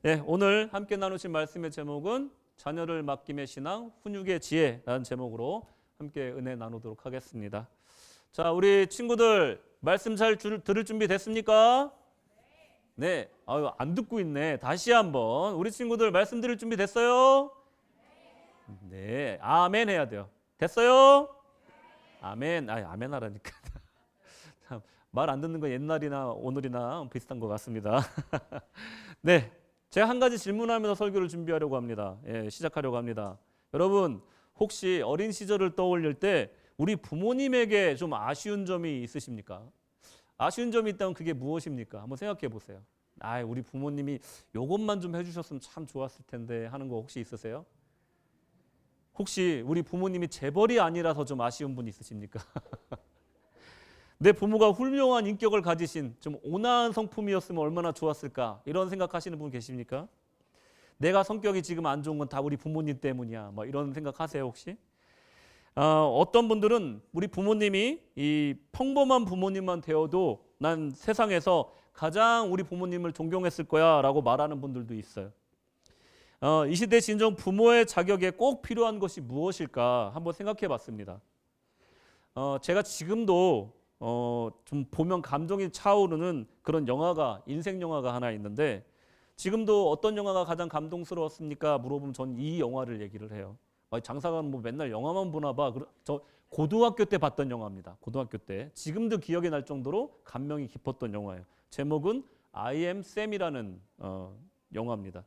예, 오늘 함께 나누신 말씀의 제목은 자녀를 맡김의 신앙, 훈육의 지혜라는 제목으로 함께 은혜 나누도록 하겠습니다. 자, 우리 친구들 말씀 잘 들을 준비 됐습니까? 네. 아유, 안 듣고 있네. 다시 한번 우리 친구들 말씀 들을 준비 됐어요? 네. 아멘 해야 돼요. 됐어요? 아멘. 아멘 하라니까. 말 안 듣는 건 옛날이나 오늘이나 비슷한 것 같습니다. 네. 제가 한 가지 질문하면서 설교를 준비하려고 합니다. 시작하려고 합니다. 여러분, 혹시 어린 시절을 떠올릴 때 우리 부모님에게 좀 아쉬운 점이 있으십니까? 아쉬운 점이 있다면 그게 무엇입니까? 한번 생각해 보세요. 우리 부모님이 이것만 좀 해주셨으면 참 좋았을 텐데 하는 거 혹시 있으세요? 혹시 우리 부모님이 재벌이 아니라서 좀 아쉬운 분 있으십니까? 내 부모가 훌륭한 인격을 가지신 좀 온화한 성품이었으면 얼마나 좋았을까, 이런 생각하시는 분 계십니까? 내가 성격이 지금 안 좋은 건 다 우리 부모님 때문이야, 뭐 이런 생각하세요 혹시? 어떤 분들은 우리 부모님이 이 평범한 부모님만 되어도 난 세상에서 가장 우리 부모님을 존경했을 거야 라고 말하는 분들도 있어요. 이 시대 진정 부모의 자격에 꼭 필요한 것이 무엇일까 한번 생각해 봤습니다. 제가 지금도 좀 보면 감동이 차오르는 그런 영화가, 인생 영화가 하나 있는데, 지금도 어떤 영화가 가장 감동스러웠습니까? 물어보면 전 이 영화를 얘기를 해요. 장사관 뭐 맨날 영화만 보나 봐. 저 고등학교 때 봤던 영화입니다. 고등학교 때. 지금도 기억이 날 정도로 감명이 깊었던 영화예요. 제목은 I am Sam이라는 영화입니다.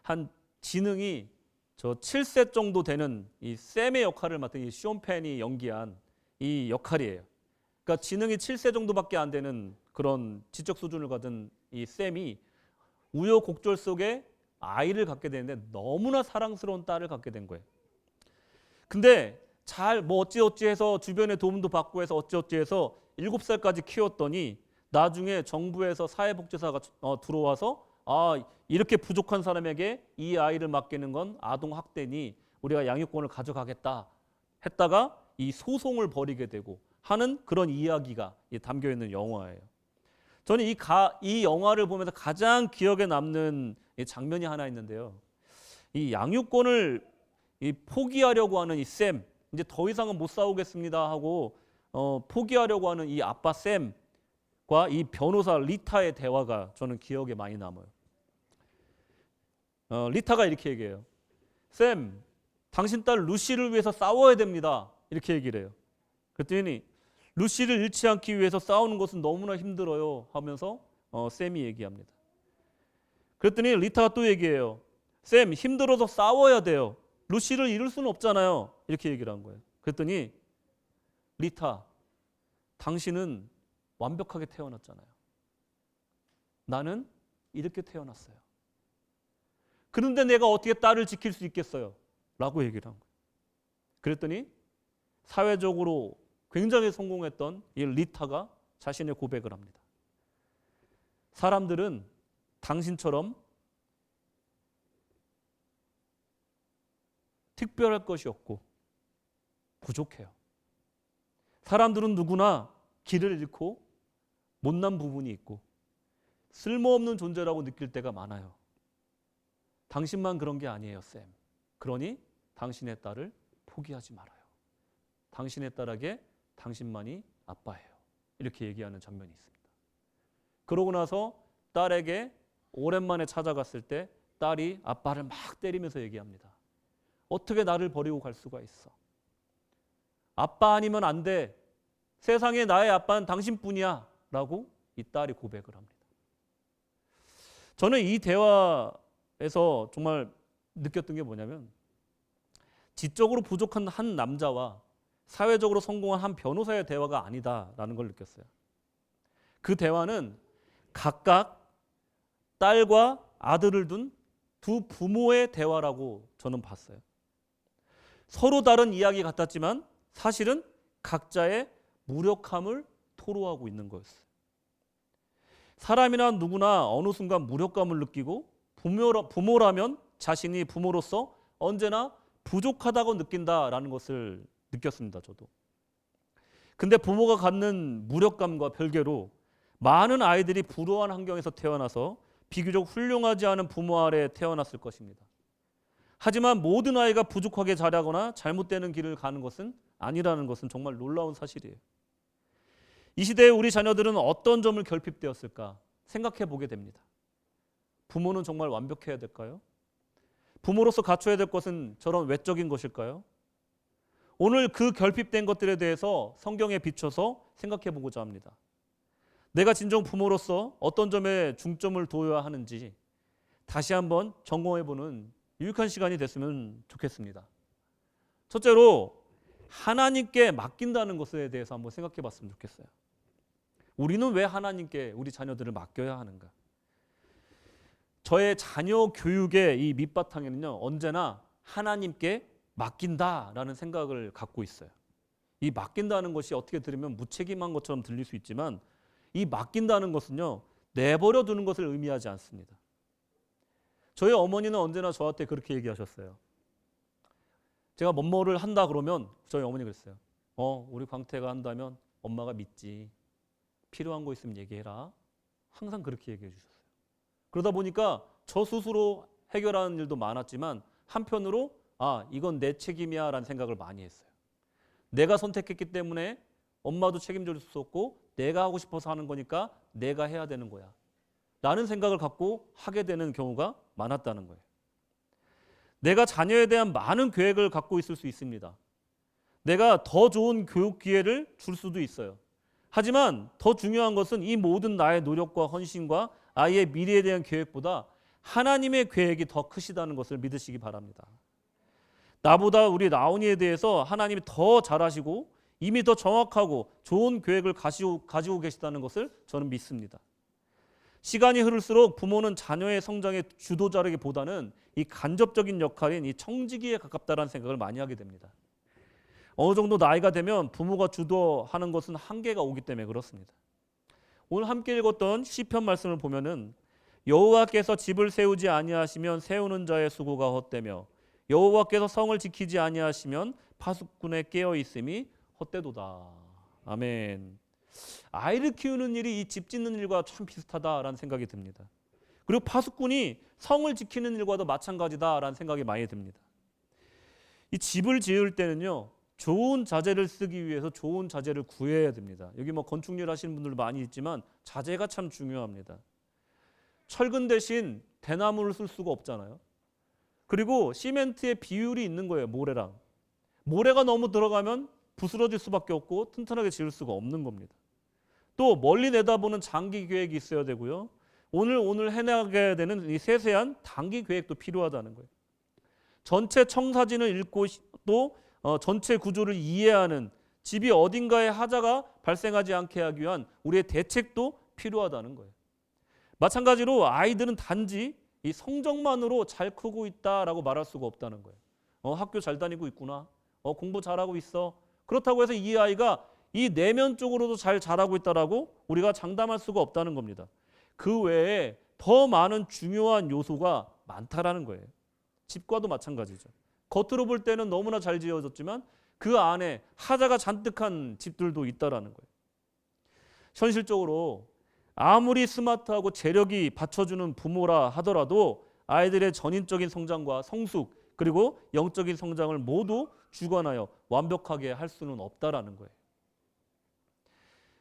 한 지능이 저 7세 정도 되는 이 샘의 역할을 맡은 이 시온 펜이 연기한 이 역할이에요. 그러니까 지능이 7세 정도밖에 안 되는 그런 지적 수준을 가진 이 샘이 우여곡절 속에 아이를 갖게 되는데 너무나 사랑스러운 딸을 갖게 된 거예요. 근데 잘 뭐 어찌어찌 해서 주변의 도움도 받고 해서 어찌어찌 해서 7살까지 키웠더니 나중에 정부에서 사회복지사가 들어와서 이렇게 부족한 사람에게 이 아이를 맡기는 건 아동학대니 우리가 양육권을 가져가겠다 했다가 이 소송을 벌이게 되고 하는 그런 이야기가 담겨 있는 영화예요. 저는 이 영화를 보면서 가장 기억에 남는 장면이 하나 있는데요. 이 양육권을 포기하려고 하는 이 샘, 이제 더 이상은 못 싸우겠습니다 하고 포기하려고 하는 이 아빠 샘과 이 변호사 리타의 대화가 저는 기억에 많이 남아요. 리타가 이렇게 얘기해요. 샘, 당신 딸 루시를 위해서 싸워야 됩니다. 이렇게 얘기를 해요. 그랬더니 루시를 잃지 않기 위해서 싸우는 것은 너무나 힘들어요 하면서 샘이 얘기합니다. 그랬더니 리타가 또 얘기해요. 샘, 힘들어서 싸워야 돼요. 루시를 잃을 수는 없잖아요. 이렇게 얘기를 한 거예요. 그랬더니 리타, 당신은 완벽하게 태어났잖아요. 나는 이렇게 태어났어요. 그런데 내가 어떻게 딸을 지킬 수 있겠어요? 라고 얘기를 한 거예요. 그랬더니 사회적으로 굉장히 성공했던 이 리타가 자신의 고백을 합니다. 사람들은 당신처럼 특별할 것이 없고 부족해요. 사람들은 누구나 길을 잃고 못난 부분이 있고 쓸모없는 존재라고 느낄 때가 많아요. 당신만 그런 게 아니에요, 샘. 그러니 당신의 딸을 포기하지 말아요. 당신의 딸에게 당신만이 아빠예요. 이렇게 얘기하는 장면이 있습니다. 그러고 나서 딸에게 오랜만에 찾아갔을 때 딸이 아빠를 막 때리면서 얘기합니다. 어떻게 나를 버리고 갈 수가 있어? 아빠 아니면 안 돼. 세상에 나의 아빠는 당신뿐이야. 라고 이 딸이 고백을 합니다. 저는 이 대화에서 정말 느꼈던 게 뭐냐면, 지적으로 부족한 한 남자와 사회적으로 성공한 한 변호사의 대화가 아니다라는 걸 느꼈어요. 그 대화는 각각 딸과 아들을 둔 두 부모의 대화라고 저는 봤어요. 서로 다른 이야기 같았지만 사실은 각자의 무력함을 토로하고 있는 거였어요. 사람이나 누구나 어느 순간 무력감을 느끼고 부모라면 자신이 부모로서 언제나 부족하다고 느낀다라는 것을 느꼈습니다. 저도. 근데 부모가 갖는 무력감과 별개로 많은 아이들이 불우한 환경에서 태어나서 비교적 훌륭하지 않은 부모 아래 태어났을 것입니다. 하지만 모든 아이가 부족하게 자라거나 잘못되는 길을 가는 것은 아니라는 것은 정말 놀라운 사실이에요. 이 시대에 우리 자녀들은 어떤 점을 결핍되었을까 생각해 보게 됩니다. 부모는 정말 완벽해야 될까요? 부모로서 갖춰야 될 것은 저런 외적인 것일까요? 오늘 그 결핍된 것들에 대해서 성경에 비춰서 생각해 보고자 합니다. 내가 진정 부모로서 어떤 점에 중점을 둬야 하는지 다시 한번 점검해 보는 유익한 시간이 됐으면 좋겠습니다. 첫째로 하나님께 맡긴다는 것에 대해서 한번 생각해 봤으면 좋겠어요. 우리는 왜 하나님께 우리 자녀들을 맡겨야 하는가? 저의 자녀 교육의 이 밑바탕에는요, 언제나 하나님께 맡긴다라는 생각을 갖고 있어요. 이 맡긴다는 것이 어떻게 들으면 무책임한 것처럼 들릴 수 있지만 이 맡긴다는 것은요, 내버려 두는 것을 의미하지 않습니다. 저희 어머니는 언제나 저한테 그렇게 얘기하셨어요. 제가 뭐뭐를 한다 그러면 저희 어머니 그랬어요. 우리 광태가 한다면 엄마가 믿지. 필요한 거 있으면 얘기해라. 항상 그렇게 얘기해 주셨어요. 그러다 보니까 저 스스로 해결하는 일도 많았지만 한편으로 이건 내 책임이야 라는 생각을 많이 했어요. 내가 선택했기 때문에 엄마도 책임질 수 없고 내가 하고 싶어서 하는 거니까 내가 해야 되는 거야 라는 생각을 갖고 하게 되는 경우가 많았다는 거예요. 내가 자녀에 대한 많은 계획을 갖고 있을 수 있습니다. 내가 더 좋은 교육 기회를 줄 수도 있어요. 하지만 더 중요한 것은 이 모든 나의 노력과 헌신과 아이의 미래에 대한 계획보다 하나님의 계획이 더 크시다는 것을 믿으시기 바랍니다. 나보다 우리 나온이에 대해서 하나님이 더 잘하시고 이미 더 정확하고 좋은 계획을 가지고 계시다는 것을 저는 믿습니다. 시간이 흐를수록 부모는 자녀의 성장의 주도자라기보다는 이 간접적인 역할인 이 청지기에 가깝다는 생각을 많이 하게 됩니다. 어느 정도 나이가 되면 부모가 주도하는 것은 한계가 오기 때문에 그렇습니다. 오늘 함께 읽었던 시편 말씀을 보면은 여호와께서 집을 세우지 아니하시면 세우는 자의 수고가 헛되며 여호와께서 성을 지키지 아니하시면 파수꾼의 깨어 있음이 헛되도다. 아멘. 아이를 키우는 일이 이 집 짓는 일과 참 비슷하다라는 생각이 듭니다. 그리고 파수꾼이 성을 지키는 일과도 마찬가지다라는 생각이 많이 듭니다. 이 집을 지을 때는요, 좋은 자재를 쓰기 위해서 좋은 자재를 구해야 됩니다. 여기 뭐 건축일 하시는 분들 많이 있지만 자재가 참 중요합니다. 철근 대신 대나무를 쓸 수가 없잖아요. 그리고 시멘트의 비율이 있는 거예요. 모래랑. 모래가 너무 들어가면 부스러질 수밖에 없고 튼튼하게 지을 수가 없는 겁니다. 또 멀리 내다보는 장기 계획이 있어야 되고요. 오늘 해나가야 되는 이 세세한 단기 계획도 필요하다는 거예요. 전체 청사진을 읽고 또 전체 구조를 이해하는 집이 어딘가에 하자가 발생하지 않게 하기 위한 우리의 대책도 필요하다는 거예요. 마찬가지로 아이들은 단지 이 성적만으로 잘 크고 있다라고 말할 수가 없다는 거예요. 학교 잘 다니고 있구나. 공부 잘하고 있어. 그렇다고 해서 이 아이가 이 내면적으로도 잘 자라고 있다라고 우리가 장담할 수가 없다는 겁니다. 그 외에 더 많은 중요한 요소가 많다라는 거예요. 집과도 마찬가지죠. 겉으로 볼 때는 너무나 잘 지어졌지만 그 안에 하자가 잔뜩한 집들도 있다라는 거예요. 현실적으로 아무리 스마트하고 재력이 받쳐주는 부모라 하더라도 아이들의 전인적인 성장과 성숙 그리고 영적인 성장을 모두 주관하여 완벽하게 할 수는 없다라는 거예요.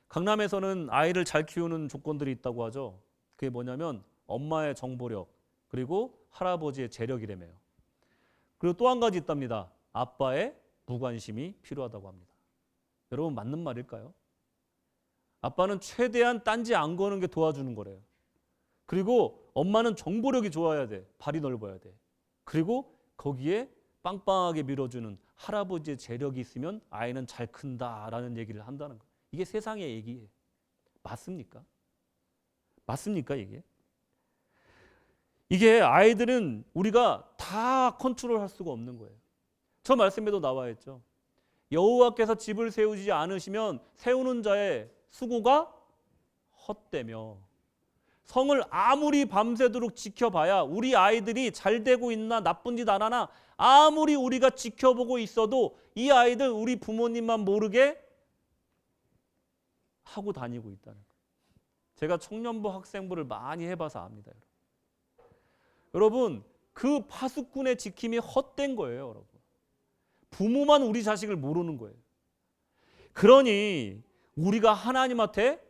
강남에서는 아이를 잘 키우는 조건들이 있다고 하죠. 그게 뭐냐면 엄마의 정보력 그리고 할아버지의 재력이라며요. 그리고 또 한 가지 있답니다. 아빠의 무관심이 필요하다고 합니다. 여러분 맞는 말일까요? 아빠는 최대한 딴지 안 거는 게 도와주는 거래요. 그리고 엄마는 정보력이 좋아야 돼. 발이 넓어야 돼. 그리고 거기에 빵빵하게 밀어주는 할아버지의 재력이 있으면 아이는 잘 큰다라는 얘기를 한다는 거예요. 이게 세상의 얘기예요. 맞습니까? 맞습니까 이게? 이게 아이들은 우리가 다 컨트롤할 수가 없는 거예요. 저 말씀에도 나와 있죠. 여호와께서 집을 세우지 않으시면 세우는 자의 수고가 헛되며 성을 아무리 밤새도록 지켜봐야 우리 아이들이 잘 되고 있나 나쁜 짓 안 하나 아무리 우리가 지켜보고 있어도 이 아이들 우리 부모님만 모르게 하고 다니고 있다는 거예요. 제가 청년부 학생부를 많이 해봐서 압니다. 여러분. 여러분 그 파수꾼의 지킴이 헛된 거예요. 여러분 부모만 우리 자식을 모르는 거예요. 그러니 우리가 하나님한테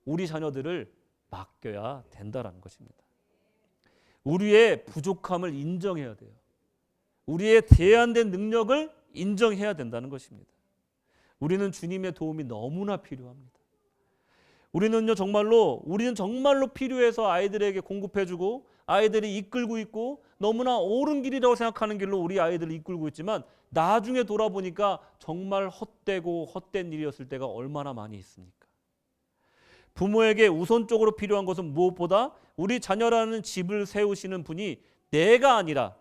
우리 자녀들을 맡겨야 된다라는 것입니다. 우리의 부족함을 인정해야 돼요. 우리의 제한된 능력을 인정해야 된다는 것입니다. 우리는 주님의 도움이 너무나 필요합니다. 우리는 정말로 필요해서 아이들에게 공급해주고 아이들이 이끌고 있고 너무나 옳은 길이라고 생각하는 길로 우리 아이들을 이끌고 있지만 나중에 돌아보니까 정말 헛되고 헛된 일이었을 때가 얼마나 많이 있습니까? 부모에게 우선적으로 필요한 것은 무엇보다 우리 자녀라는 집을 세우시는 분이 내가 아니라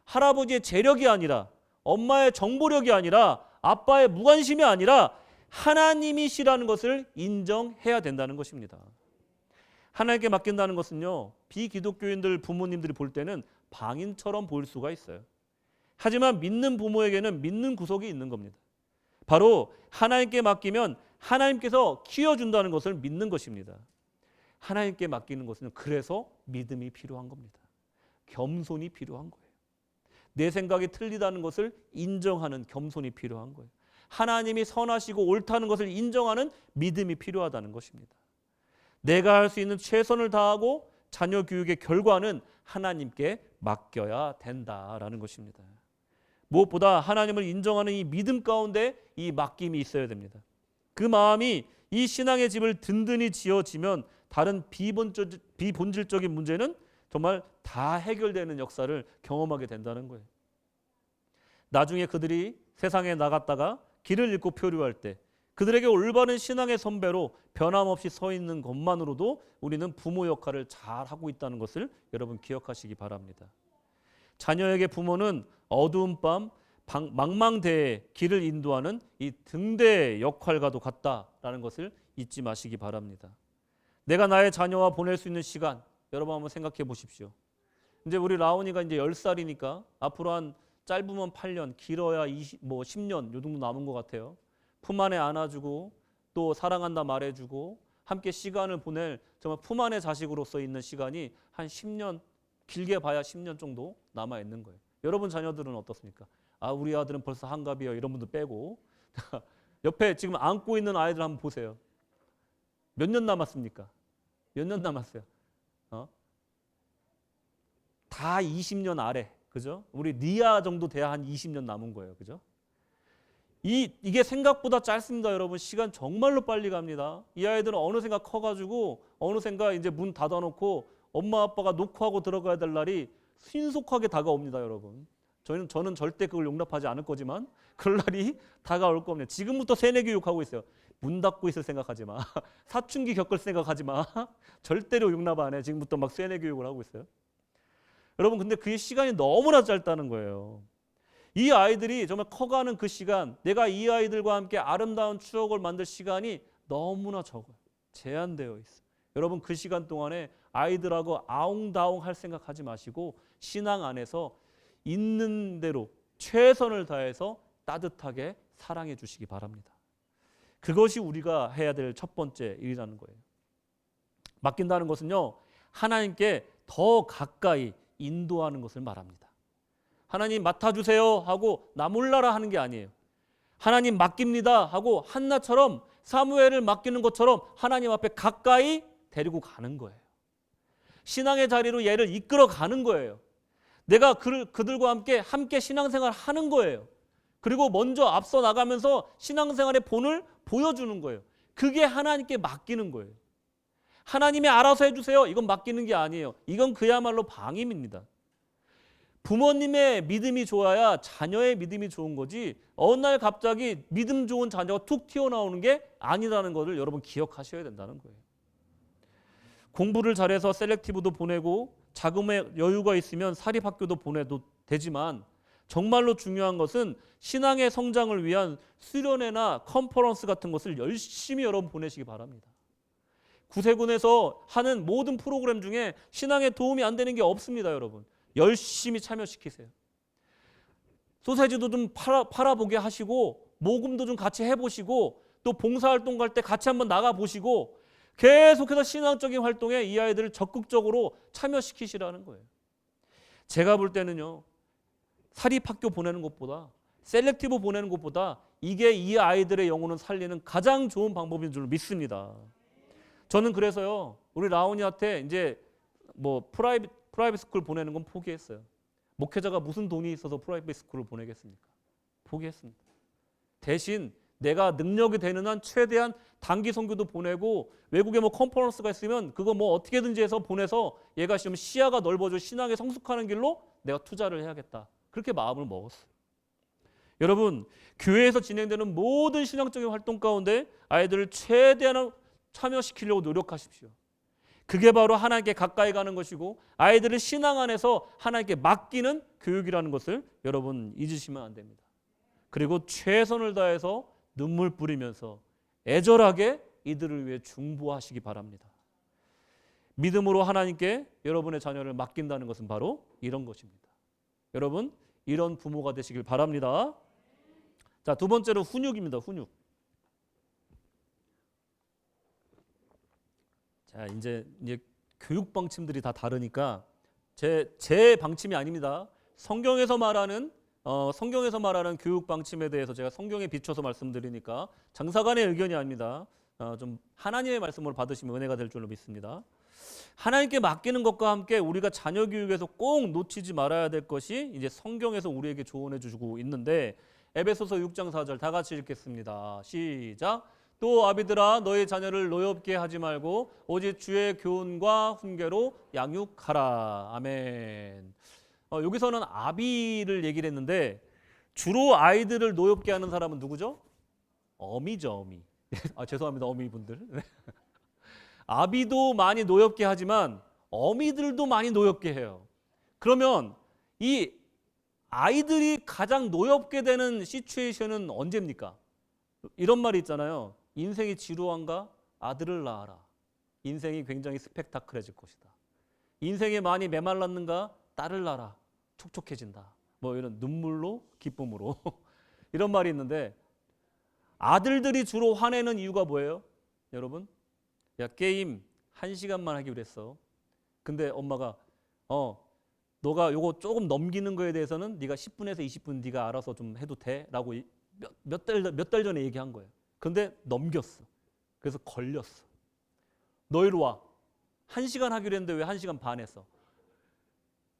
할아버지의 재력이 아니라 엄마의 정보력이 아니라 아빠의 무관심이 아니라 하나님이시라는 것을 인정해야 된다는 것입니다. 하나님께 맡긴다는 것은요, 비기독교인들 부모님들이 볼 때는 방인처럼 보일 수가 있어요. 하지만 믿는 부모에게는 믿는 구석이 있는 겁니다. 바로 하나님께 맡기면 하나님께서 키워준다는 것을 믿는 것입니다. 하나님께 맡기는 것은 그래서 믿음이 필요한 겁니다. 겸손이 필요한 거예요. 내 생각이 틀리다는 것을 인정하는 겸손이 필요한 거예요. 하나님이 선하시고 옳다는 것을 인정하는 믿음이 필요하다는 것입니다. 내가 할 수 있는 최선을 다하고 자녀 교육의 결과는 하나님께 맡겨야 된다라는 것입니다. 무엇보다 하나님을 인정하는 이 믿음 가운데 이 맡김이 있어야 됩니다. 그 마음이 이 신앙의 집을 든든히 지어지면 다른 비본질적인 문제는 정말 다 해결되는 역사를 경험하게 된다는 거예요. 나중에 그들이 세상에 나갔다가 길을 잃고 표류할 때 그들에게 올바른 신앙의 선배로 변함없이 서 있는 것만으로도 우리는 부모 역할을 잘 하고 있다는 것을 여러분 기억하시기 바랍니다. 자녀에게 부모는 어두운 밤 망망대해 길을 인도하는 이 등대 역할과도 같다라는 것을 잊지 마시기 바랍니다. 내가 나의 자녀와 보낼 수 있는 시간 여러분 한번 생각해 보십시오. 이제 우리 라온이가 이제 10살이니까 앞으로 한 짧으면 8년, 길어야 10년 요 정도 남은 것 같아요. 품 안에 안아주고 또 사랑한다 말해주고 함께 시간을 보낼 정말 품 안의 자식으로서 있는 시간이 한 10년, 길게 봐야 10년 정도 남아 있는 거예요. 여러분 자녀들은 어떻습니까? 아, 우리 아들은 벌써 한갑이에요. 이런 분도 빼고 옆에 지금 안고 있는 아이들 한번 보세요. 몇 년 남았습니까? 몇 년 남았어요? 다 20년 아래, 그죠? 우리 리아 정도 돼야 한 20년 남은 거예요, 그죠? 이게 생각보다 짧습니다, 여러분. 시간 정말로 빨리 갑니다. 이 아이들은 어느샌가 커가지고 어느샌가 이제 문 닫아놓고 엄마 아빠가 녹화하고 들어가야 될 날이 신속하게 다가옵니다, 여러분. 저는 절대 그걸 용납하지 않을 거지만 그럴 날이 다가올 겁니다. 지금부터 세뇌 교육하고 있어요. 문 닫고 있을 생각하지 마. 사춘기 겪을 생각하지 마. 절대로 용납 안 해. 지금부터 막 세뇌 교육을 하고 있어요. 여러분 근데 그 시간이 너무나 짧다는 거예요. 이 아이들이 정말 커가는 그 시간, 내가 이 아이들과 함께 아름다운 추억을 만들 시간이 너무나 적어요. 제한되어 있어요. 여러분 그 시간 동안에 아이들하고 아웅다웅 할 생각하지 마시고 신앙 안에서 있는 대로 최선을 다해서 따뜻하게 사랑해 주시기 바랍니다. 그것이 우리가 해야 될 첫 번째 일이라는 거예요. 맡긴다는 것은요, 하나님께 더 가까이 인도하는 것을 말합니다. 하나님 맡아주세요 하고 나 몰라라 하는 게 아니에요. 하나님 맡깁니다 하고 한나처럼 사무엘을 맡기는 것처럼 하나님 앞에 가까이 데리고 가는 거예요. 신앙의 자리로 얘를 이끌어 가는 거예요. 내가 그들과 함께 신앙생활 하는 거예요. 그리고 먼저 앞서 나가면서 신앙생활의 본을 보여주는 거예요. 그게 하나님께 맡기는 거예요. 하나님이 알아서 해주세요. 이건 맡기는 게 아니에요. 이건 그야말로 방임입니다. 부모님의 믿음이 좋아야 자녀의 믿음이 좋은 거지 어느 날 갑자기 믿음 좋은 자녀가 툭 튀어나오는 게 아니라는 것을 여러분 기억하셔야 된다는 거예요. 공부를 잘해서 셀렉티브도 보내고 자금의 여유가 있으면 사립학교도 보내도 되지만 정말로 중요한 것은 신앙의 성장을 위한 수련회나 컨퍼런스 같은 것을 열심히 여러분 보내시기 바랍니다. 구세군에서 하는 모든 프로그램 중에 신앙에 도움이 안 되는 게 없습니다, 여러분. 열심히 참여시키세요. 소세지도 좀 팔아보게 하시고 모금도 좀 같이 해보시고 또 봉사활동 갈 때 같이 한번 나가보시고 계속해서 신앙적인 활동에 이 아이들을 적극적으로 참여시키시라는 거예요. 제가 볼 때는요, 사립학교 보내는 것보다 셀렉티브 보내는 것보다 이게 이 아이들의 영혼을 살리는 가장 좋은 방법인 줄 믿습니다. 저는 그래서요, 우리 라온이한테 이제 뭐 프라이빗 스쿨 보내는 건 포기했어요. 목회자가 무슨 돈이 있어서 프라이빗 스쿨을 보내겠습니까? 포기했습니다. 대신 내가 능력이 되는 한 최대한 단기 선교도 보내고, 외국에 뭐 컨퍼런스가 있으면 그거 뭐 어떻게든지 해서 보내서 얘가 좀 시야가 넓어져 신앙에 성숙하는 길로 내가 투자를 해야겠다. 그렇게 마음을 먹었어요. 여러분, 교회에서 진행되는 모든 신앙적인 활동 가운데 아이들을 최대한 참여시키려고 노력하십시오. 그게 바로 하나님께 가까이 가는 것이고, 아이들을 신앙 안에서 하나님께 맡기는 교육이라는 것을 여러분 잊으시면 안 됩니다. 그리고 최선을 다해서 눈물 뿌리면서 애절하게 이들을 위해 중보하시기 바랍니다. 믿음으로 하나님께 여러분의 자녀를 맡긴다는 것은 바로 이런 것입니다. 여러분, 이런 부모가 되시길 바랍니다. 자, 두 번째로 훈육입니다. 훈육. 자, 이제 교육 방침들이 다 다르니까 제 방침이 아닙니다. 성경에서 말하는 교육 방침에 대해서 제가 성경에 비춰서 말씀드리니까 장사관의 의견이 아닙니다. 좀 하나님의 말씀으로 받으시면 은혜가 될 줄로 믿습니다. 하나님께 맡기는 것과 함께 우리가 자녀 교육에서 꼭 놓치지 말아야 될 것이 이제 성경에서 우리에게 조언해 주고 있는데, 에베소서 6장 4절 다 같이 읽겠습니다. 시작. 또 아비들아, 너희 자녀를 노엽게 하지 말고 오직 주의 교훈과 훈계로 양육하라. 아멘. 여기서는 아비를 얘기를 했는데, 주로 아이들을 노엽게 하는 사람은 누구죠? 어미죠, 어미. 죄송합니다, 어미분들. 아비도 많이 노엽게 하지만 어미들도 많이 노엽게 해요. 그러면 이 아이들이 가장 노엽게 되는 시츄에이션은 언제입니까? 이런 말이 있잖아요. 인생이 지루한가? 아들을 낳아라. 인생이 굉장히 스펙타클해질 것이다. 인생에 많이 메말랐는가? 딸을 낳아라. 촉촉해진다. 뭐 이런 눈물로 기쁨으로 이런 말이 있는데, 아들들이 주로 화내는 이유가 뭐예요? 여러분, 야, 게임 1시간만 하기로 했어. 근데 엄마가 너가 요거 조금 넘기는 거에 대해서는 네가 10분에서 20분 네가 알아서 좀 해도 돼? 라고 몇 달 전에 얘기한 거예요. 근데 넘겼어. 그래서 걸렸어. 너 이리 와. 1시간 하기로 했는데 왜 1시간 반 했어?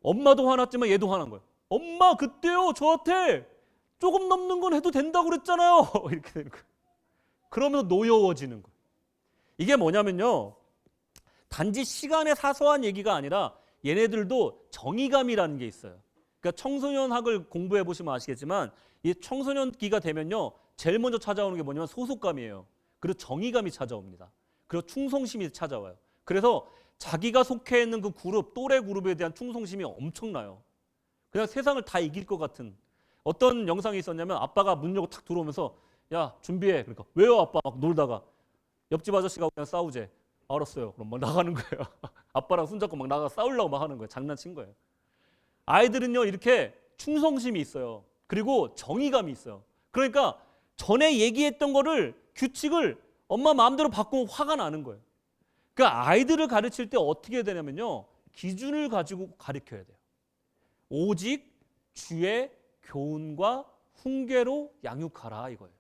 엄마도 화났지만 얘도 화난 거예요. 엄마, 그때요 저한테 조금 넘는 건 해도 된다고 그랬잖아요. 이렇게 되는 거예요. 그러면서 노여워지는 거예요. 이게 뭐냐면요, 단지 시간의 사소한 얘기가 아니라 얘네들도 정의감이라는 게 있어요. 그러니까 청소년학을 공부해 보시면 아시겠지만, 이 청소년기가 되면요, 제일 먼저 찾아오는 게 뭐냐면 소속감이에요. 그리고 정의감이 찾아옵니다. 그리고 충성심이 찾아와요. 그래서 자기가 속해 있는 그 그룹, 또래 그룹에 대한 충성심이 엄청나요. 그냥 세상을 다 이길 것 같은. 어떤 영상이 있었냐면, 아빠가 문 열고 탁 들어오면서 야, 준비해. 그러니까 왜요 아빠? 막 놀다가 옆집 아저씨가 그냥 싸우재. 알았어요. 그럼 막 나가는 거예요. 아빠랑 손잡고 막 나가 싸우려고 막 하는 거예요. 장난친 거예요. 아이들은요, 이렇게 충성심이 있어요. 그리고 정의감이 있어요. 그러니까 전에 얘기했던 거를, 규칙을 엄마 마음대로 바꾸면 화가 나는 거예요. 그러니까 아이들을 가르칠 때 어떻게 해야 되냐면요, 기준을 가지고 가르쳐야 돼요. 오직 주의 교훈과 훈계로 양육하라, 이거예요.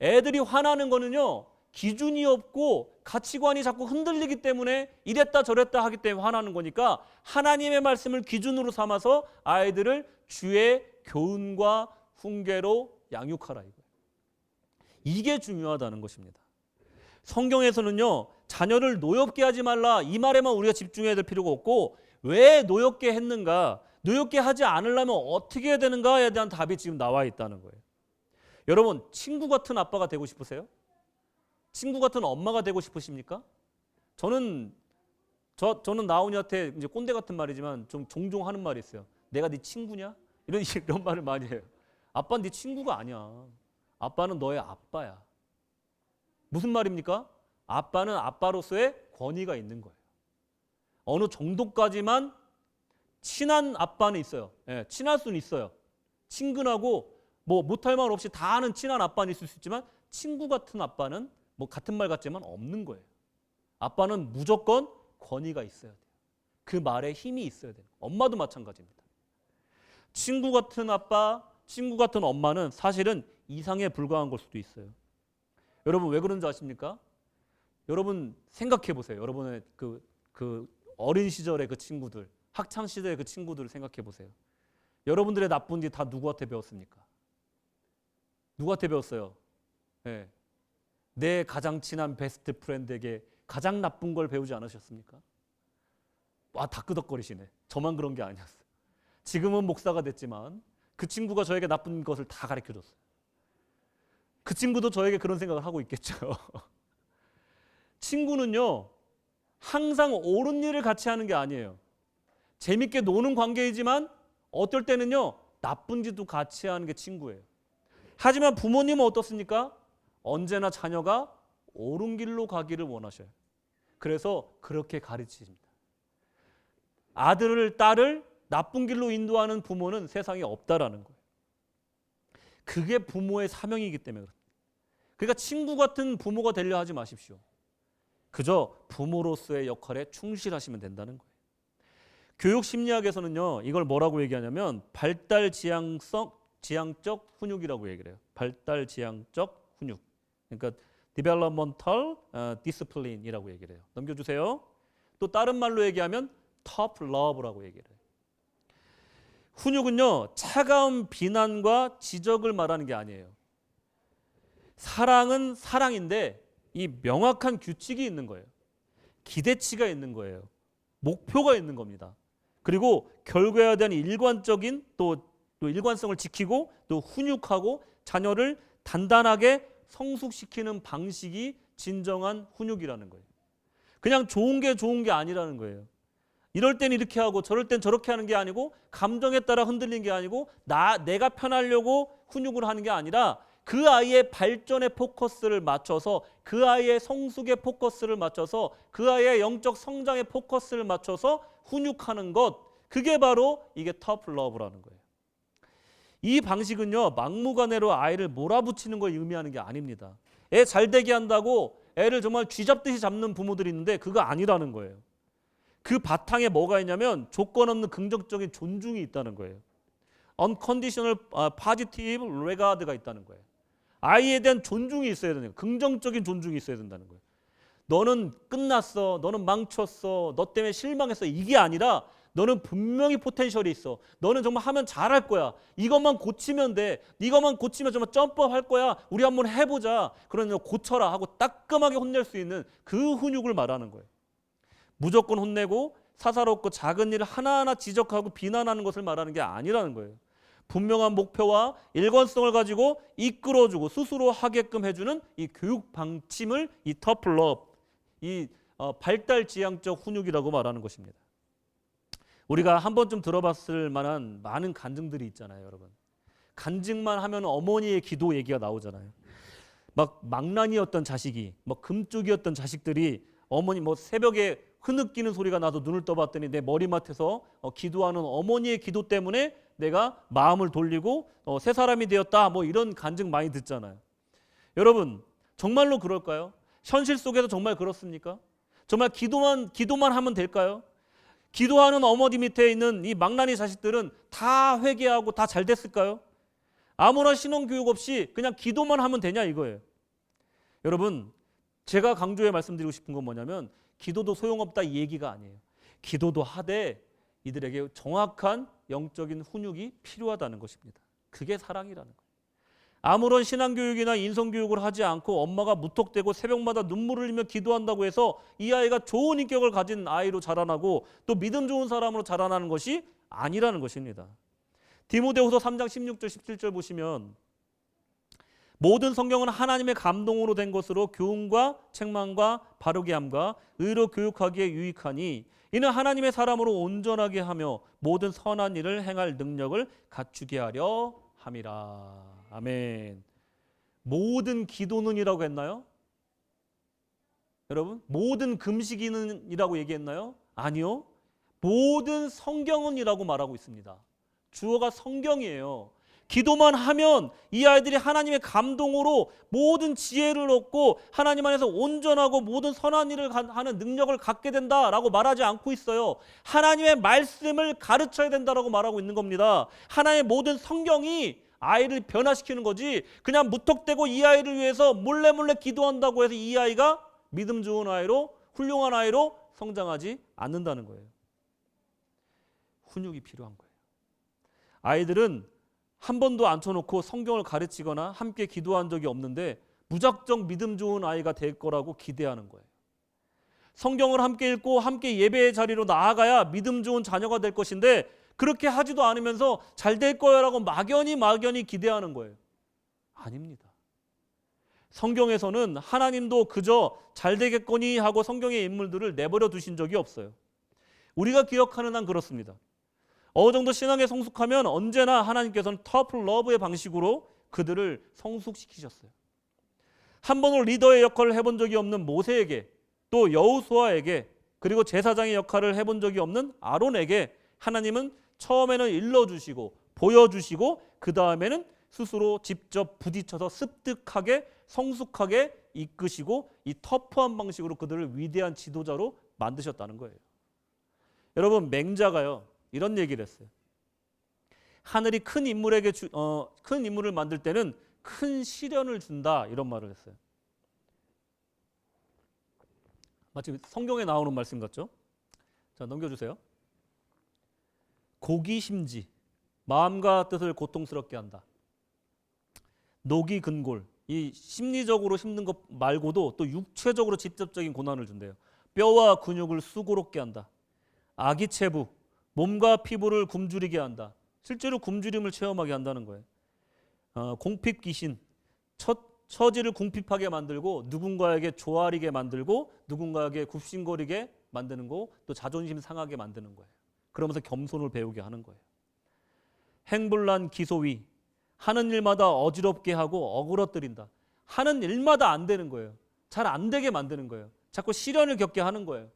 애들이 화나는 거는요, 기준이 없고 가치관이 자꾸 흔들리기 때문에 이랬다 저랬다 하기 때문에 화나는 거니까, 하나님의 말씀을 기준으로 삼아서 아이들을 주의 교훈과 훈계로 양육하라, 이거예요. 이게 중요하다는 것입니다. 성경에서는요, 자녀를 노엽게 하지 말라, 이 말에만 우리가 집중해야 될 필요가 없고, 왜 노엽게 했는가, 노엽게 하지 않으려면 어떻게 해야 되는가에 대한 답이 지금 나와 있다는 거예요. 여러분, 친구 같은 아빠가 되고 싶으세요? 친구 같은 엄마가 되고 싶으십니까? 저는 나온이한테 이제 꼰대 같은 말이지만 좀 종종 하는 말이 있어요. 내가 네 친구냐? 이런 말을 많이 해요. 아빠는 네 친구가 아니야. 아빠는 너의 아빠야. 무슨 말입니까? 아빠는 아빠로서의 권위가 있는 거예요. 어느 정도까지만 친한 아빠는 있어요. 예, 친할 수는 있어요. 친근하고 뭐 못할 말 없이 다 아는 친한 아빠는 있을 수 있지만, 친구 같은 아빠는 뭐 같은 말 같지만 없는 거예요. 아빠는 무조건 권위가 있어야 돼요. 그 말에 힘이 있어야 돼요. 엄마도 마찬가지입니다. 친구 같은 아빠, 친구 같은 엄마는 사실은 이상에 불과한 걸 수도 있어요. 여러분 왜 그런지 아십니까? 여러분 생각해 보세요. 여러분의 그 어린 시절의 그 친구들, 학창 시절의 그 친구들을 생각해 보세요. 여러분들의 나쁜 짓 다 누구한테 배웠습니까? 누구한테 배웠어요? 네. 내 가장 친한 베스트 프렌드에게 가장 나쁜 걸 배우지 않으셨습니까? 다 끄덕거리시네. 저만 그런 게 아니었어요. 지금은 목사가 됐지만 그 친구가 저에게 나쁜 것을 다 가르쳐줬어요. 그 친구도 저에게 그런 생각을 하고 있겠죠. 친구는요, 항상 옳은 일을 같이 하는 게 아니에요. 재밌게 노는 관계이지만 어떨 때는요, 나쁜 짓도 같이 하는 게 친구예요. 하지만 부모님은 어떻습니까? 언제나 자녀가 옳은 길로 가기를 원하셔요. 그래서 그렇게 가르치십니다. 아들을, 딸을 나쁜 길로 인도하는 부모는 세상에 없다라는 거예요. 그게 부모의 사명이기 때문에 그렇습니다. 그러니까 친구 같은 부모가 되려 하지 마십시오. 그저 부모로서의 역할에 충실하시면 된다는 거예요. 교육 심리학에서는요, 이걸 뭐라고 얘기하냐면 발달 지향적 훈육이라고 얘기를 해요. 발달 지향적 훈육. 그러니까 developmental discipline이라고 얘기를 해요. 넘겨주세요. 또 다른 말로 얘기하면 tough love라고 얘기를 해요. 훈육은요, 차가운 비난과 지적을 말하는 게 아니에요. 사랑은 사랑인데 이 명확한 규칙이 있는 거예요. 기대치가 있는 거예요. 목표가 있는 겁니다. 그리고 결과에 대한 일관적인 또 일관성을 지키고 또 훈육하고 자녀를 단단하게 성숙시키는 방식이 진정한 훈육이라는 거예요. 그냥 좋은 게 아니라는 거예요. 이럴 땐 이렇게 하고 저럴 땐 저렇게 하는 게 아니고 감정에 따라 흔들리는 게 아니고 내가 편하려고 훈육을 하는 게 아니라 그 아이의 발전에 포커스를 맞춰서 그 아이의 성숙에 포커스를 맞춰서 그 아이의 영적 성장에 포커스를 맞춰서 훈육하는 것, 그게 바로 이게 터프 러브라는 거예요. 이 방식은요, 막무가내로 아이를 몰아붙이는 걸 의미하는 게 아닙니다. 애 잘 되게 한다고 애를 정말 쥐잡듯이 잡는 부모들이 있는데 그거 아니라는 거예요. 그 바탕에 뭐가 있냐면 조건 없는 긍정적인 존중이 있다는 거예요. Unconditional positive regard가 있다는 거예요. 아이에 대한 존중이 있어야 되는 거예요. 긍정적인 존중이 있어야 된다는 거예요. 너는 끝났어. 너는 망쳤어. 너 때문에 실망했어. 이게 아니라 너는 분명히 포텐셜이 있어. 너는 정말 하면 잘할 거야. 이것만 고치면 돼. 이것만 고치면 정말 점프업 할 거야. 우리 한번 해보자. 그러면 고쳐라 하고 따끔하게 혼낼 수 있는 그 훈육을 말하는 거예요. 무조건 혼내고 사사롭고 작은 일을 하나하나 지적하고 비난하는 것을 말하는 게 아니라는 거예요. 분명한 목표와 일관성을 가지고 이끌어주고 스스로 하게끔 해주는 이 교육 방침을 이 터프 러브, 이 발달 지향적 훈육이라고 말하는 것입니다. 우리가 한 번쯤 들어봤을 만한 많은 간증들이 있잖아요, 여러분. 간증만 하면 어머니의 기도 얘기가 나오잖아요. 막 망나니였던 자식이, 뭐 금쪽이었던 자식들이 어머니 뭐 새벽에 흐느끼는 소리가 나도 눈을 떠봤더니 내 머리맡에서 기도하는 어머니의 기도 때문에 내가 마음을 돌리고 새 사람이 되었다. 뭐 이런 간증 많이 듣잖아요. 여러분 정말로 그럴까요? 현실 속에서 정말 그렇습니까? 정말 기도만 하면 될까요? 기도하는 어머니 밑에 있는 이 망나니 자식들은 다 회개하고 다 잘 됐을까요? 아무런 신앙교육 없이 그냥 기도만 하면 되냐 이거예요. 여러분 제가 강조해 말씀드리고 싶은 건 뭐냐면 기도도 소용없다 이 얘기가 아니에요. 기도도 하되 이들에게 정확한 영적인 훈육이 필요하다는 것입니다. 그게 사랑이라는 거예요. 아무런 신앙교육이나 인성교육을 하지 않고 엄마가 무턱대고 새벽마다 눈물을 흘리며 기도한다고 해서 이 아이가 좋은 인격을 가진 아이로 자라나고 또 믿음 좋은 사람으로 자라나는 것이 아니라는 것입니다. 디모데후서 3장 16절 17절 보시면 모든 성경은 하나님의 감동으로 된 것으로 교훈과 책망과 바르게 함과 의로 교육하기에 유익하니 이는 하나님의 사람으로 온전하게 하며 모든 선한 일을 행할 능력을 갖추게 하려 함이라. 아멘. 모든 기도는이라고 했나요? 여러분 모든 금식이는이라고 얘기했나요? 아니요. 모든 성경은이라고 말하고 있습니다. 주어가 성경이에요. 기도만 하면 이 아이들이 하나님의 감동으로 모든 지혜를 얻고 하나님 안에서 온전하고 모든 선한 일을 하는 능력을 갖게 된다라고 말하지 않고 있어요. 하나님의 말씀을 가르쳐야 된다라고 말하고 있는 겁니다. 하나님의 모든 성경이 아이를 변화시키는 거지, 그냥 무턱대고 이 아이를 위해서 몰래 기도한다고 해서 이 아이가 믿음 좋은 아이로, 훌륭한 아이로 성장하지 않는다는 거예요. 훈육이 필요한 거예요. 아이들은 한 번도 앉혀놓고 성경을 가르치거나 함께 기도한 적이 없는데 무작정 믿음 좋은 아이가 될 거라고 기대하는 거예요. 성경을 함께 읽고 함께 예배의 자리로 나아가야 믿음 좋은 자녀가 될 것인데 그렇게 하지도 않으면서 잘 될 거야라고 막연히 기대하는 거예요. 아닙니다. 성경에서는 하나님도 그저 잘 되겠거니 하고 성경의 인물들을 내버려 두신 적이 없어요. 우리가 기억하는 한 그렇습니다. 어느 정도 신앙에 성숙하면 언제나 하나님께서는 터프 러브의 방식으로 그들을 성숙시키셨어요. 한 번도 리더의 역할을 해본 적이 없는 모세에게, 또 여호수아에게, 그리고 제사장의 역할을 해본 적이 없는 아론에게 하나님은 처음에는 일러주시고 보여주시고 그 다음에는 스스로 직접 부딪혀서 습득하게 성숙하게 이끄시고 이 터프한 방식으로 그들을 위대한 지도자로 만드셨다는 거예요. 여러분, 맹자가요 이런 얘기를 했어요. 하늘이 큰 인물을 만들 때는 큰 시련을 준다, 이런 말을 했어요. 마치 성경에 나오는 말씀 같죠? 자, 넘겨주세요. 고기심지, 마음과 뜻을 고통스럽게 한다. 녹이 근골, 이 심리적으로 힘든 것 말고도 또 육체적으로 직접적인 고난을 준대요. 뼈와 근육을 수고롭게 한다. 아기체부, 몸과 피부를 굶주리게 한다. 실제로 굶주림을 체험하게 한다는 거예요. 공핍귀신, 처지를 궁핍하게 만들고 누군가에게 조아리게 만들고 누군가에게 굽신거리게 만드는 거, 또 자존심 상하게 만드는 거예요. 그러면서 겸손을 배우게 하는 거예요. 행불난 기소위, 하는 일마다 어지럽게 하고 어그러뜨린다. 하는 일마다 안 되는 거예요. 잘 안 되게 만드는 거예요. 자꾸 시련을 겪게 하는 거예요.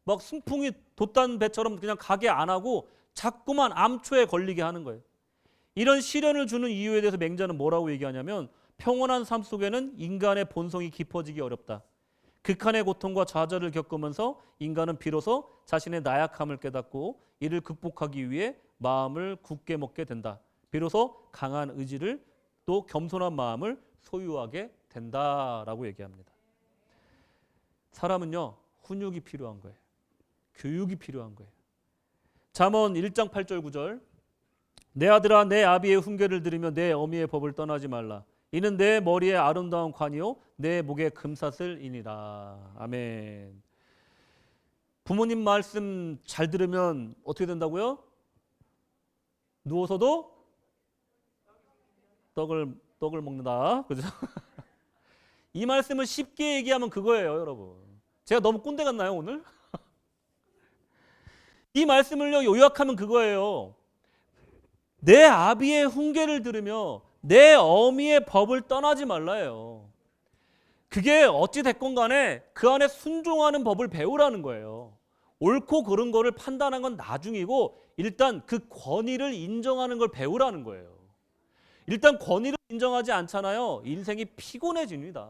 막 승풍이 돛단 배처럼 그냥 가게 안 하고 자꾸만 암초에 걸리게 하는 거예요. 이런 시련을 주는 이유에 대해서 맹자는 뭐라고 얘기하냐면, 평온한 삶 속에는 인간의 본성이 깊어지기 어렵다. 극한의 고통과 좌절을 겪으면서 인간은 비로소 자신의 나약함을 깨닫고 이를 극복하기 위해 마음을 굳게 먹게 된다. 비로소 강한 의지를, 또 겸손한 마음을 소유하게 된다라고 얘기합니다. 사람은요, 훈육이 필요한 거예요. 교육이 필요한 거예요. 잠언 1장 8절 9절, 내 아들아 내 아비의 훈계를 들으며 내 어미의 법을 떠나지 말라. 이는 내 머리에 아름다운 관이요 내 목에 금사슬이니라. 아멘. 부모님 말씀 잘 들으면 어떻게 된다고요? 누워서도 떡을 먹는다. 그죠? 이 말씀을 쉽게 얘기하면 그거예요, 여러분. 제가 너무 꼰대 같나요, 오늘? 이 말씀을요 요약하면 그거예요. 내 아비의 훈계를 들으며 내 어미의 법을 떠나지 말라예요. 그게 어찌 됐건 간에 그 안에 순종하는 법을 배우라는 거예요. 옳고 그른 거를 판단한 건 나중이고 일단 그 권위를 인정하는 걸 배우라는 거예요. 일단 권위를 인정하지 않잖아요. 인생이 피곤해집니다.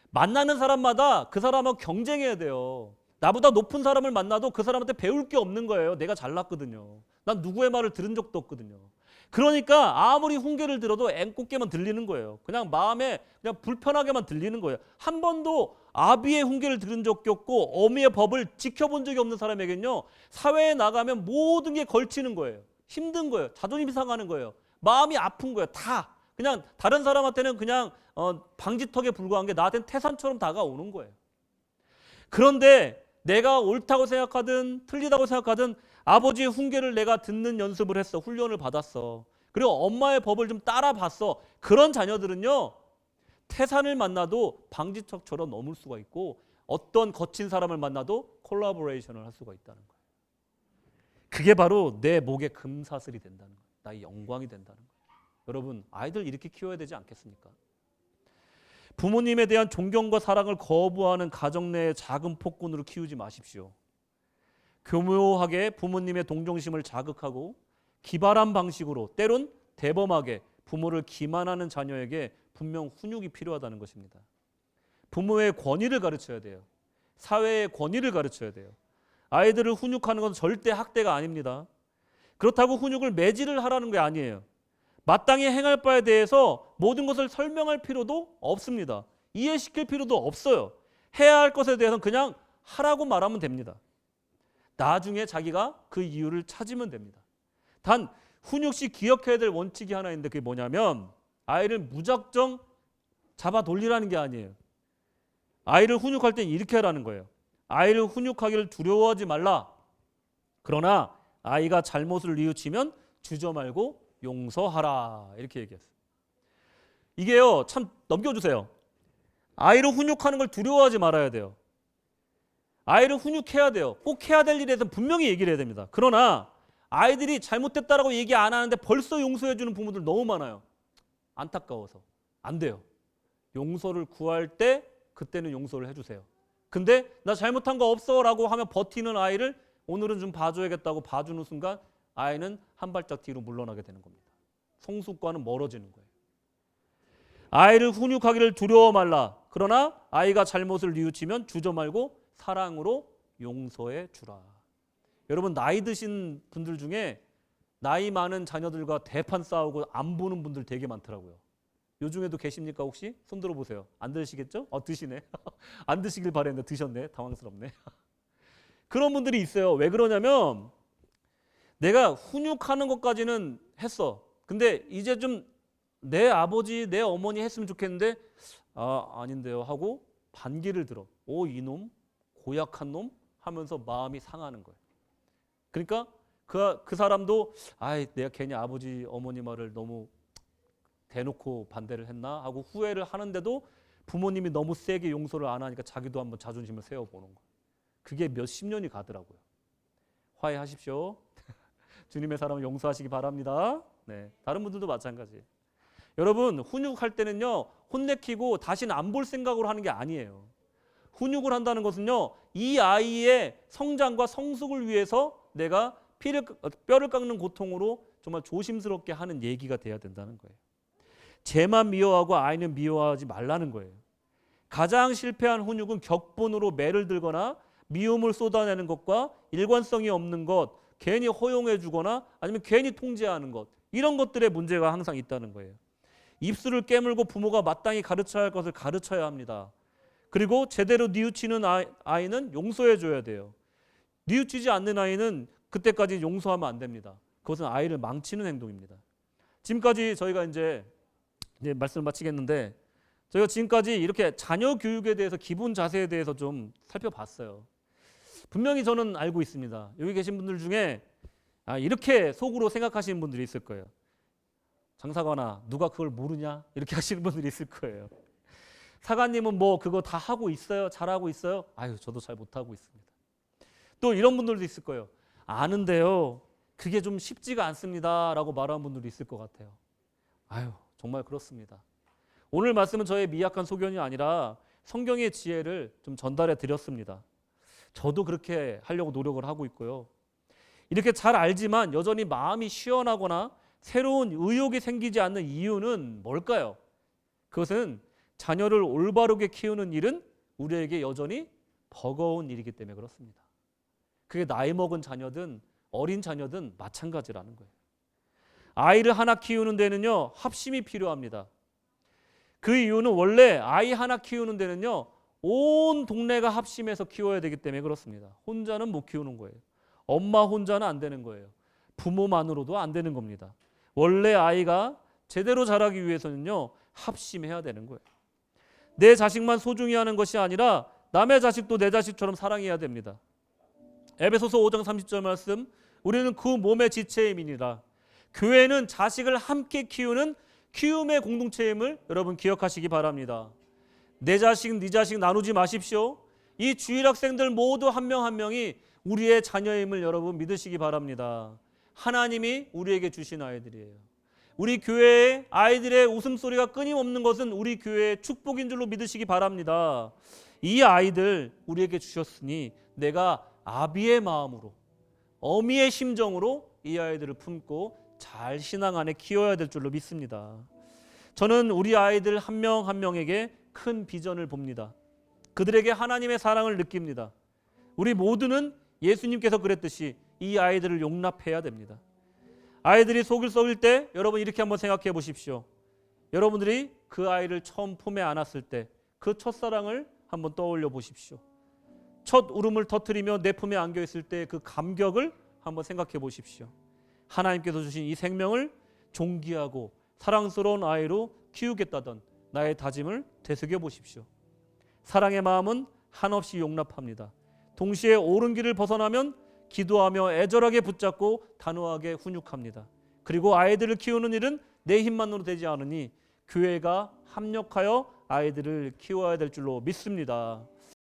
만나는 사람마다 그 사람하고 경쟁해야 돼요. 나보다 높은 사람을 만나도 그 사람한테 배울 게 없는 거예요. 내가 잘났거든요. 난 누구의 말을 들은 적도 없거든요. 그러니까 아무리 훈계를 들어도 앵꽃게만 들리는 거예요. 그냥 마음에 그냥 불편하게만 들리는 거예요. 한 번도 아비의 훈계를 들은 적이 없고 어미의 법을 지켜본 적이 없는 사람에겐요, 사회에 나가면 모든 게 걸치는 거예요. 힘든 거예요. 자존심이 상하는 거예요. 마음이 아픈 거예요. 다 그냥 다른 사람한테는 그냥 방지턱에 불과한 게 나한테는 태산처럼 다가오는 거예요. 그런데 내가 옳다고 생각하든 틀리다고 생각하든 아버지의 훈계를 내가 듣는 연습을 했어. 훈련을 받았어. 그리고 엄마의 법을 좀 따라봤어. 그런 자녀들은요, 태산을 만나도 방지턱처럼 넘을 수가 있고 어떤 거친 사람을 만나도 콜라보레이션을 할 수가 있다는 거예요. 그게 바로 내 목에 금사슬이 된다는 거예요. 나의 영광이 된다는 거예요. 여러분, 아이들 이렇게 키워야 되지 않겠습니까? 부모님에 대한 존경과 사랑을 거부하는 가정 내의 작은 폭군으로 키우지 마십시오. 교묘하게 부모님의 동정심을 자극하고 기발한 방식으로, 때론 대범하게 부모를 기만하는 자녀에게 분명 훈육이 필요하다는 것입니다. 부모의 권위를 가르쳐야 돼요. 사회의 권위를 가르쳐야 돼요. 아이들을 훈육하는 건 절대 학대가 아닙니다. 그렇다고 훈육을 매질을 하라는 게 아니에요. 마땅히 행할 바에 대해서 모든 것을 설명할 필요도 없습니다. 이해시킬 필요도 없어요. 해야 할 것에 대해서는 그냥 하라고 말하면 됩니다. 나중에 자기가 그 이유를 찾으면 됩니다. 단 훈육 시 기억해야 될 원칙이 하나 있는데 그게 뭐냐면 아이를 무작정 잡아 돌리라는 게 아니에요. 아이를 훈육할 땐 이렇게 하라는 거예요. 아이를 훈육하기를 두려워하지 말라. 그러나 아이가 잘못을 뉘우치면 주저 말고 용서하라. 이렇게 얘기했어요. 이게요, 참 넘겨주세요. 아이를 훈육하는 걸 두려워하지 말아야 돼요. 아이를 훈육해야 돼요. 꼭 해야 될 일에 대해서는 분명히 얘기를 해야 됩니다. 그러나 아이들이 잘못됐다라고 얘기 안 하는데 벌써 용서해 주는 부모들 너무 많아요. 안타까워서. 안 돼요. 용서를 구할 때 그때는 용서를 해주세요. 근데 나 잘못한 거 없어 라고 하면 버티는 아이를 오늘은 좀 봐줘야겠다고 봐주는 순간 아이는 한 발짝 뒤로 물러나게 되는 겁니다. 성숙과는 멀어지는 거예요. 아이를 훈육하기를 두려워 말라. 그러나 아이가 잘못을 뉘우치면 주저 말고 사랑으로 용서해 주라. 여러분 나이 드신 분들 중에 나이 많은 자녀들과 대판 싸우고 안 보는 분들 되게 많더라고요. 요 중에도 계십니까 혹시? 손 들어보세요. 안 드시겠죠? 드시네. 안 드시길 바랬는데 드셨네. 당황스럽네. 그런 분들이 있어요. 왜 그러냐면 내가 훈육하는 것까지는 했어. 근데 이제 좀 내 아버지, 내 어머니 했으면 좋겠는데 아닌데요 하고 반기를 들어. 이놈, 고약한 놈 하면서 마음이 상하는 거예요. 그러니까 그 사람도 내가 괜히 아버지, 어머니 말을 너무 대놓고 반대를 했나 하고 후회를 하는데도 부모님이 너무 세게 용서를 안 하니까 자기도 한번 자존심을 세워보는 거예요. 그게 몇십 년이 가더라고요. 화해하십시오. 주님의 사랑을 용서하시기 바랍니다. 네, 다른 분들도 마찬가지예요. 여러분 훈육할 때는요 혼내키고 다시는 안 볼 생각으로 하는 게 아니에요. 훈육을 한다는 것은요 이 아이의 성장과 성숙을 위해서 내가 뼈를 깎는 고통으로 정말 조심스럽게 하는 얘기가 돼야 된다는 거예요. 쟤만 미워하고 아이는 미워하지 말라는 거예요. 가장 실패한 훈육은 격분으로 매를 들거나 미움을 쏟아내는 것과 일관성이 없는 것, 괜히 허용해 주거나 아니면 괜히 통제하는 것, 이런 것들의 문제가 항상 있다는 거예요. 입술을 깨물고 부모가 마땅히 가르쳐야 할 것을 가르쳐야 합니다. 그리고 제대로 뉘우치는 아이는 용서해 줘야 돼요. 뉘우치지 않는 아이는 그때까지 용서하면 안 됩니다. 그것은 아이를 망치는 행동입니다. 지금까지 저희가 이제 말씀을 마치겠는데 저희가 지금까지 이렇게 자녀 교육에 대해서 기본 자세에 대해서 좀 살펴봤어요. 분명히 저는 알고 있습니다. 여기 계신 분들 중에 이렇게 속으로 생각하시는 분들이 있을 거예요. 장사관아 누가 그걸 모르냐 이렇게 하시는 분들이 있을 거예요. 사관님은 뭐 그거 다 하고 있어요? 잘하고 있어요? 저도 잘 못하고 있습니다. 또 이런 분들도 있을 거예요. 아는데요 그게 좀 쉽지가 않습니다 라고 말하는 분들도 있을 것 같아요. 정말 그렇습니다. 오늘 말씀은 저의 미약한 소견이 아니라 성경의 지혜를 좀 전달해 드렸습니다. 저도 그렇게 하려고 노력을 하고 있고요. 이렇게 잘 알지만 여전히 마음이 시원하거나 새로운 의욕이 생기지 않는 이유는 뭘까요? 그것은 자녀를 올바르게 키우는 일은 우리에게 여전히 버거운 일이기 때문에 그렇습니다. 그게 나이 먹은 자녀든 어린 자녀든 마찬가지라는 거예요. 아이를 하나 키우는 데는요 합심이 필요합니다. 그 이유는 원래 아이 하나 키우는 데는요 온 동네가 합심해서 키워야 되기 때문에 그렇습니다. 혼자는 못 키우는 거예요. 엄마 혼자는 안 되는 거예요. 부모만으로도 안 되는 겁니다. 원래 아이가 제대로 자라기 위해서는요 합심해야 되는 거예요. 내 자식만 소중히 하는 것이 아니라 남의 자식도 내 자식처럼 사랑해야 됩니다. 에베소서 5장 30절 말씀, 우리는 그 몸의 지체임이니라. 교회는 자식을 함께 키우는 키움의 공동체임을 여러분 기억하시기 바랍니다. 내 자식, 네 자식 나누지 마십시오. 이 주일 학생들 모두 한 명 한 명이 우리의 자녀임을 여러분 믿으시기 바랍니다. 하나님이 우리에게 주신 아이들이에요. 우리 교회의 아이들의 웃음소리가 끊임없는 것은 우리 교회의 축복인 줄로 믿으시기 바랍니다. 이 아이들 우리에게 주셨으니 내가 아비의 마음으로, 어미의 심정으로 이 아이들을 품고 잘 신앙 안에 키워야 될 줄로 믿습니다. 저는 우리 아이들 한 명 한 명에게 큰 비전을 봅니다. 그들에게 하나님의 사랑을 느낍니다. 우리 모두는 예수님께서 그랬듯이 이 아이들을 용납해야 됩니다. 아이들이 속을 썩일 때 여러분 이렇게 한번 생각해 보십시오. 여러분들이 그 아이를 처음 품에 안았을 때 그 첫사랑을 한번 떠올려 보십시오. 첫 울음을 터뜨리며 내 품에 안겨 있을 때 그 감격을 한번 생각해 보십시오. 하나님께서 주신 이 생명을 존귀하고 사랑스러운 아이로 키우겠다던 나의 다짐을 되새겨 보십시오. 사랑의 마음은 한없이 용납합니다. 동시에 옳은 길을 벗어나면 기도하며 애절하게 붙잡고 단호하게 훈육합니다. 그리고 아이들을 키우는 일은 내 힘만으로 되지 않으니 교회가 합력하여 아이들을 키워야 될 줄로 믿습니다.